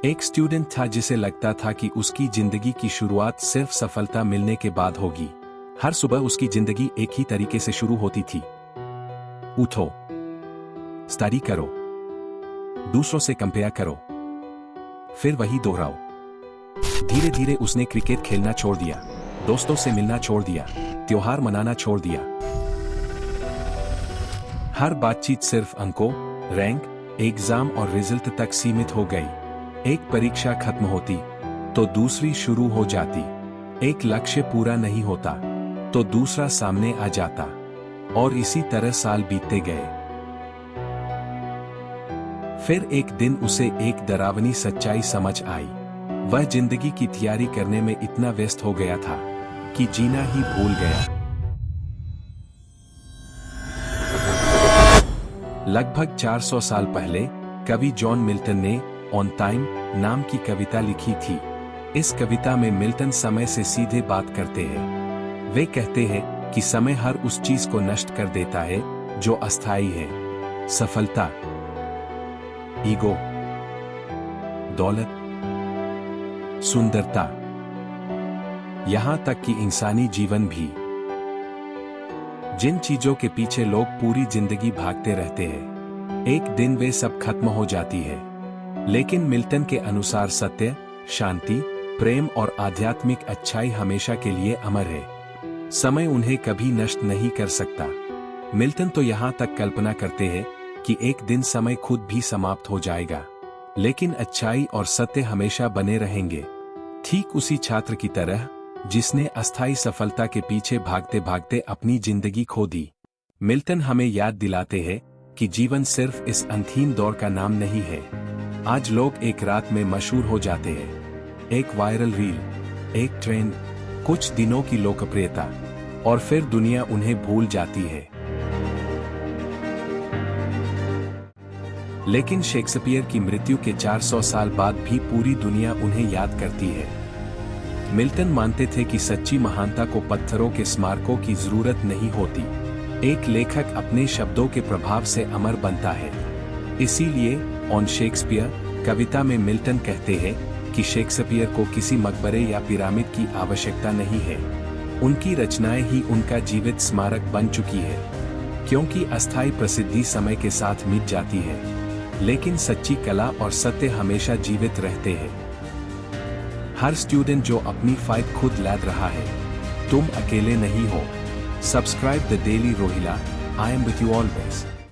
एक स्टूडेंट था जिसे लगता था कि उसकी जिंदगी की शुरुआत सिर्फ सफलता मिलने के बाद होगी। हर सुबह उसकी जिंदगी एक ही तरीके से शुरू होती थी। उठो, स्टडी करो, दूसरों से कंपेयर करो, फिर वही दोहराओ। धीरे धीरे उसने क्रिकेट खेलना छोड़ दिया, दोस्तों से मिलना छोड़ दिया, त्योहार मनाना छोड़ दिया। हर बातचीत सिर्फ अंकों, रैंक, एग्जाम और रिजल्ट तक सीमित हो गई। एक परीक्षा खत्म होती तो दूसरी शुरू हो जाती। एक लक्ष्य पूरा नहीं होता तो दूसरा सामने आ जाता। और इसी तरह साल बीतते गए। फिर एक दिन उसे एक डरावनी सच्चाई समझ आई। वह जिंदगी की तैयारी करने में इतना व्यस्त हो गया था कि जीना ही भूल गया। लगभग 400 साल पहले कवि जॉन मिल्टन ने ऑन टाइम नाम की कविता लिखी थी। इस कविता में मिल्टन समय से सीधे बात करते हैं। वे कहते हैं कि समय हर उस चीज को नष्ट कर देता है जो अस्थायी है। सफलता, ईगो, दौलत, सुंदरता, यहां तक कि इंसानी जीवन भी। जिन चीजों के पीछे लोग पूरी जिंदगी भागते रहते हैं, एक दिन वे सब खत्म हो जाती है। लेकिन मिल्टन के अनुसार सत्य, शांति, प्रेम और आध्यात्मिक अच्छाई हमेशा के लिए अमर है। समय उन्हें कभी नष्ट नहीं कर सकता। मिल्टन तो यहां तक कल्पना करते हैं कि एक दिन समय खुद भी समाप्त हो जाएगा, लेकिन अच्छाई और सत्य हमेशा बने रहेंगे। ठीक उसी छात्र की तरह जिसने अस्थायी सफलता के पीछे भागते भागते अपनी जिंदगी खो दी। मिल्टन हमें याद दिलाते हैं कि जीवन सिर्फ इस अंतहीन दौर का नाम नहीं है। आज लोग एक रात में मशहूर हो जाते हैं। एक वायरल रील, एक ट्रेंड, कुछ दिनों की लोकप्रियता, और फिर दुनिया उन्हें भूल जाती है। लेकिन शेक्सपियर की मृत्यु के 400 साल बाद भी पूरी दुनिया उन्हें याद करती है। मिल्टन मानते थे कि सच्ची महानता को पत्थरों के स्मारकों की जरूरत नहीं होती। एक लेखक अपने शब्दों के प्रभाव से अमर बनता है। इसीलिए ऑन शेक्सपियर कविता में मिल्टन कहते हैं कि शेक्सपियर को किसी मकबरे या पिरामिड की आवश्यकता नहीं है। उनकी रचनाएं ही उनका जीवित स्मारक बन चुकी है। क्योंकि अस्थायी प्रसिद्धि समय के साथ मिट जाती है, लेकिन सच्ची कला और सत्य हमेशा जीवित रहते हैं। हर स्टूडेंट जो अपनी फाइट खुद लड़ रहा है, तुम अकेले नहीं हो। Subscribe the daily Rohila. I am with you always.